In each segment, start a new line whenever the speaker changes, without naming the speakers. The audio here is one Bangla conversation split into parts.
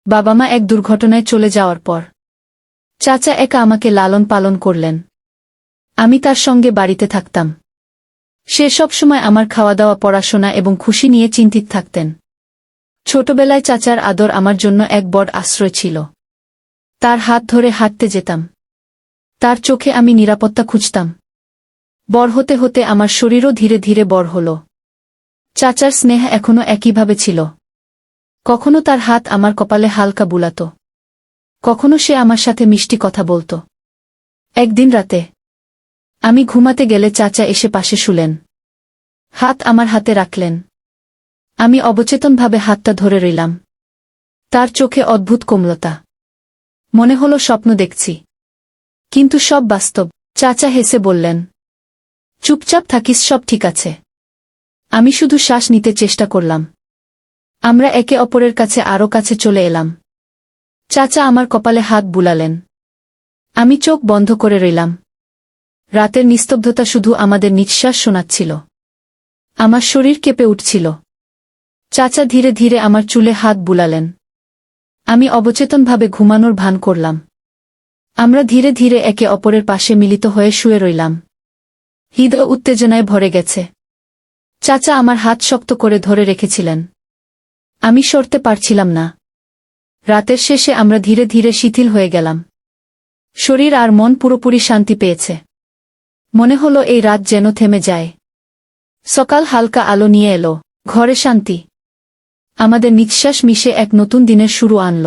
বাবা মা এক দুর্ঘটনায় চলে যাওয়ার পর চাচা একা আমাকে লালন পালন করলেন। আমি তার সঙ্গে বাড়িতে থাকতাম। সে সবসময় আমার খাওয়া দাওয়া, পড়াশোনা এবং খুশি নিয়ে চিন্তিত থাকতেন। ছোটবেলায় চাচার আদর আমার জন্য এক বড় আশ্রয় ছিল। তার হাত ধরে হাঁটতে যেতাম। তার চোখে আমি নিরাপত্তা খুঁজতাম। বড় হতে হতে আমার শরীরও ধীরে ধীরে বড় হল। চাচার স্নেহ এখনো একইভাবে ছিল। কখনো তার হাত আমার কপালে হালকা বুলাত, কখনো সে আমার সাথে মিষ্টি কথা বলত। একদিন রাতে আমি ঘুমাতে গেলে চাচা এসে পাশে শুলেন। হাত আমার হাতে রাখলেন। আমি অবচেতনভাবে হাতটা ধরে রইলাম। তার চোখে অদ্ভুত কোমলতা। মনে হলো স্বপ্ন দেখছি, কিন্তু সব বাস্তব। চাচা হেসে বললেন, চুপচাপ থাকিস, সব ঠিক আছে। আমি শুধু শ্বাস নিতে চেষ্টা করলাম। আমরা একে অপরের কাছে আরও কাছে চলে এলাম। চাচা আমার কপালে হাত বুলালেন। আমি চোখ বন্ধ করে রইলাম। রাতের নিস্তব্ধতা শুধু আমাদের নিঃশ্বাস শোনাচ্ছিল। আমার শরীর কেঁপে উঠছিল। চাচা ধীরে ধীরে আমার চুলে হাত বুলালেন। আমি অবচেতনভাবে ঘুমানোর ভান করলাম। আমরা ধীরে ধীরে একে অপরের পাশে মিলিত হয়ে শুয়ে রইলাম। হৃদয় উত্তেজনায় ভরে গেছে। চাচা আমার হাত শক্ত করে ধরে রেখেছিলেন। আমি সরতে পারছিলাম না। রাতের শেষে আমরা ধীরে ধীরে শিথিল হয়ে গেলাম। শরীর আর মন পুরোপুরি শান্তি পেয়েছে। মনে হলো এই রাত যেন থেমে যায়। সকাল হালকা আলো নিয়ে এলো। ঘরে শান্তি। আমাদের নিঃশ্বাস মিশে এক নতুন দিনের শুরু আনল।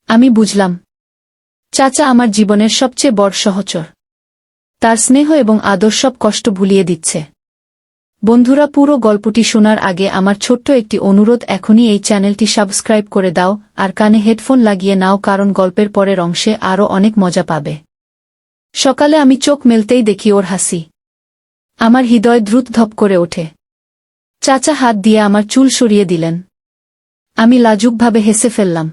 আমি বুঝলাম, চাচা আমার জীবনের সবচেয়ে বড় সহচর। তার স্নেহ এবং আদর সব কষ্ট ভুলিয়ে দিচ্ছে। বন্ধুরা, পুরো গল্পটি শোনার আগে আমার ছোট্ট একটি অনুরোধ, এখনই এই চ্যানেলটি সাবস্ক্রাইব করে দাও আর কানে হেডফোন লাগিয়ে নাও, কারণ গল্পের পরের অংশে আরও অনেক মজা পাবে। সকালে আমি চোখ মেলতেই দেখি ওর হাসি। আমার হৃদয় দ্রুত ধপ করে ওঠে। চাচা হাত দিয়ে আমার চুল সরিয়ে দিলেন। আমি লাজুকভাবে হেসে ফেললাম।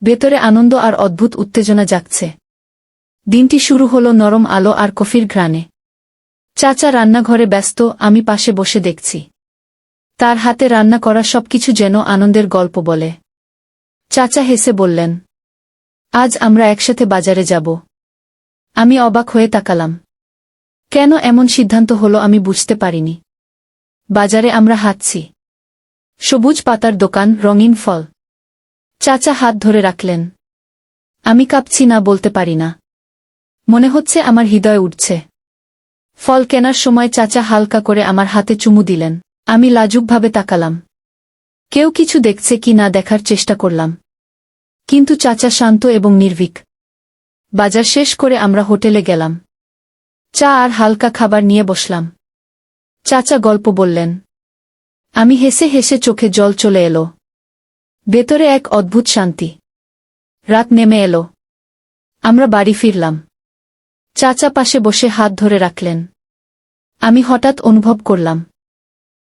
ভেতরে আনন্দ আর অদ্ভুত উত্তেজনা জাগছে। দিনটি শুরু হলো নরম আলো আর কফির ঘ্রাণে। চাচা রান্নাঘরে ব্যস্ত, আমি পাশে বসে দেখছি। তার হাতে রান্না করা সবকিছু যেন আনন্দের গল্প বলে। চাচা হেসে বললেন, আজ আমরা একসাথে বাজারে যাব। আমি অবাক হয়ে তাকালাম। কেন এমন সিদ্ধান্ত হলো আমি বুঝতে পারিনি। বাজারে আমরা হাঁটছি। সবুজ পাতার দোকান, রঙিন ফল। চাচা হাত ধরে রাখলেন। আমি কাঁপছি না, বলতে পারি না। মনে হচ্ছে আমার হৃদয় উঠছে। ফল কেনার সময় চাচা হালকা করে আমার হাতে চুমু দিলেন। আমি লাজুকভাবে তাকালাম। কেউ কিছু দেখছে কি না দেখার চেষ্টা করলাম, কিন্তু চাচা শান্ত এবং নির্ভীক। বাজার শেষ করে আমরা হোটেলে গেলাম। চা আর হালকা খাবার নিয়ে বসলাম। চাচা গল্প বললেন। আমি হেসে হেসে চোখে জল চলে এলো। ভেতরে এক অদ্ভুত শান্তি। রাত নেমে এলো। আমরা বাড়ি ফিরলাম। চাচা পাশে বসে হাত ধরে রাখলেন। আমি হঠাৎ অনুভব করলাম,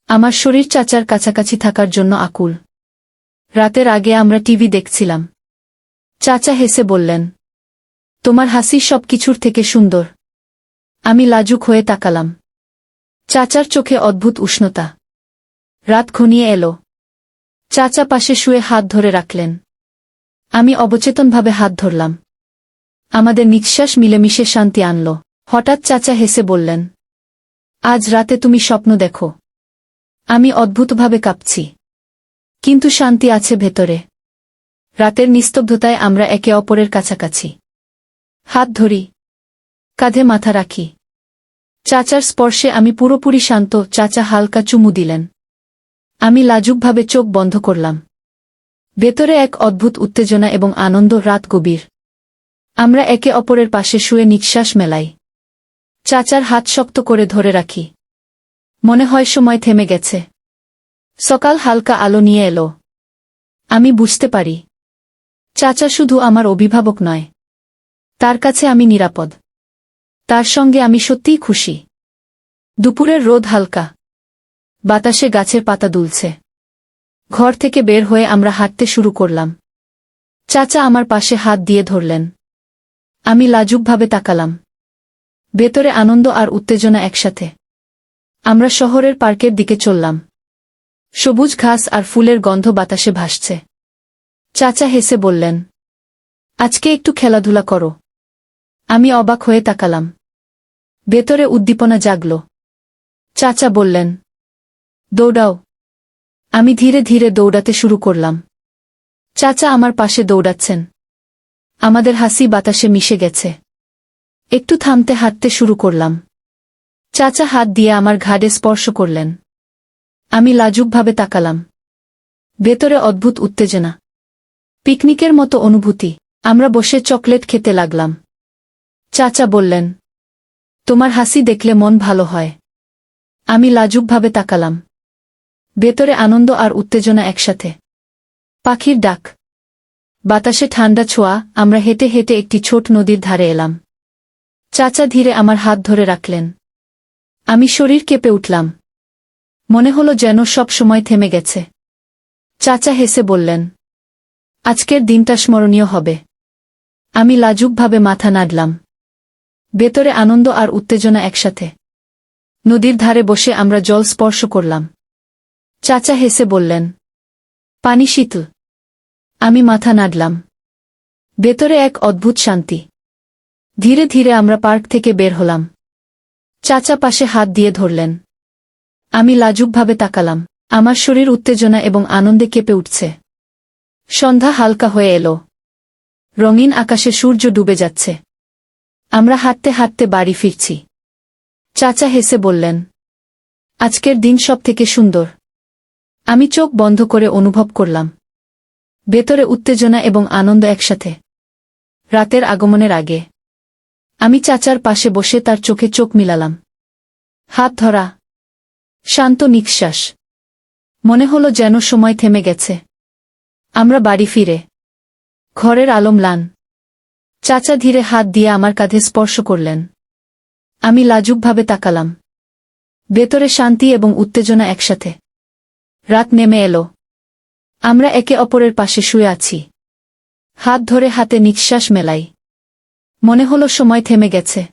আমার শরীর চাচার কাছাকাছি থাকার জন্য আকুল। রাতের আগে আমরা টিভি দেখছিলাম। চাচা হেসে বললেন, তোমার হাসি সবকিছুর থেকে সুন্দর। আমি লাজুক হয়ে তাকালাম। চাচার চোখে অদ্ভুত উষ্ণতা। রাত ঘনিয়ে এলো। চাচা পাশে শুয়ে হাত ধরে রাখলেন। আমি অবচেতনভাবে হাত ধরলাম। আমাদের নিঃশ্বাস মিলেমিশে শান্তি আনল। হঠাৎ চাচা হেসে বললেন, আজ রাতে তুমি স্বপ্ন দেখো। আমি অদ্ভুতভাবে কাঁপছি, কিন্তু শান্তি আছে ভেতরে। রাতের নিস্তব্ধতায় আমরা একে অপরের কাছাকাছি। হাত ধরি, কাঁধে মাথা রাখি। চাচার স্পর্শে আমি পুরোপুরি শান্ত। চাচা হালকা চুমু দিলেন। আমি লাজুকভাবে চোখ বন্ধ করলাম। ভেতরে এক অদ্ভুত উত্তেজনা এবং আনন্দ। রাত গভীর। আমরা একে অপরের পাশে শুয়ে নিঃশ্বাস মেলাই। চাচার হাত শক্ত করে ধরে রাখি। মনে হয় সময় থেমে গেছে। সকাল হালকা আলো নিয়ে এলো। আমি বুঝতে পারি, চাচা শুধু আমার অভিভাবক নয়, তার কাছে আমি নিরাপদ। তার সঙ্গে আমি সত্যিই খুশি। দুপুরের রোদ হালকা। বাতাসে গাছের পাতা দুলছে। ঘর থেকে বের হয়ে আমরা হাঁটতে শুরু করলাম। চাচা আমার পাশে হাত দিয়ে ধরলেন। আমি লাজুকভাবে তাকালাম। ভেতরে আনন্দ আর উত্তেজনা একসাথে। আমরা শহরের পার্কের দিকে চললাম। সবুজ ঘাস আর ফুলের গন্ধ বাতাসে ভাসছে। চাচা হেসে বললেন, আজকে একটু খেলাধুলা করো। আমি অবাক হয়ে তাকালাম। ভেতরে উদ্দীপনা জাগল। চাচা বললেন, দৌড়াও। আমি ধীরে ধীরে দৌড়াতে শুরু করলাম। চাচা আমার পাশে দৌড়াচ্ছেন। আমাদের হাসি বাতাসে মিশে গেছে। একটু থামতে হাঁটতে শুরু করলাম। চাচা হাত দিয়ে আমার ঘাড়ে স্পর্শ করলেন। আমি লাজুকভাবে তাকালাম। ভেতরে অদ্ভুত উত্তেজনা, পিকনিকের মতো অনুভূতি। আমরা বসে চকলেট খেতে লাগলাম। চাচা বললেন, তোমার হাসি দেখলে মন ভালো হয়। আমি লাজুকভাবে তাকালাম। ভেতরে আনন্দ আর উত্তেজনা একসাথে। পাখির ডাক, বাতাসে ঠান্ডা ছোঁয়া। আমরা হেঁটে হেঁটে একটি ছোট নদীর ধারে এলাম। চাচা ধীরে আমার হাত ধরে রাখলেন। আমি শরীর কেঁপে উঠলাম। মনে হলো যেন সব সময় থেমে গেছে। চাচা হেসে বললেন, আজকের দিনটা স্মরণীয় হবে। আমি লাজুকভাবে মাথা নাড়লাম। ভেতরে আনন্দ আর উত্তেজনা একসাথে। নদীর ধারে বসে আমরা জল স্পর্শ করলাম। চাচা হেসে বললেন, পানি শীতল। আমি মাথা নাড়লাম। ভেতরে এক অদ্ভুত শান্তি। ধীরে ধীরে আমরা পার্ক থেকে বের হলাম। চাচা পাশে হাত দিয়ে ধরলেন। আমি লাজুকভাবে তাকালাম। আমার শরীর উত্তেজনা এবং আনন্দে কেঁপে উঠছে। সন্ধ্যা হালকা হয়ে এলো। রঙিন আকাশে সূর্য ডুবে যাচ্ছে। আমরা হাঁটতে হাঁটতে বাড়ি ফিরছি। চাচা হেসে বললেন, আজকের দিন সবথেকে সুন্দর। আমি চোখ বন্ধ করে অনুভব করলাম। ভেতরে উত্তেজনা এবং আনন্দ একসাথে। রাতের আগমনের আগে আমি চাচার পাশে বসে তার চোখে চোখ মিলালাম। হাত ধরা, শান্ত নিঃশ্বাস। মনে হলো যেন সময় থেমে গেছে। আমরা বাড়ি ফিরে ঘরের আলো ম্লান। চাচা ধীরে হাত দিয়ে আমার কাঁধে স্পর্শ করলেন। আমি লাজুকভাবে তাকালাম। ভেতরে শান্তি এবং উত্তেজনা একসাথে। রাত নেমে এলো। আমরা একে অপরের পাশে শুয়ে আছি। হাত ধরে হাতে নিঃশ্বাস মেলাই। মনে হলো সময় থেমে গেছে।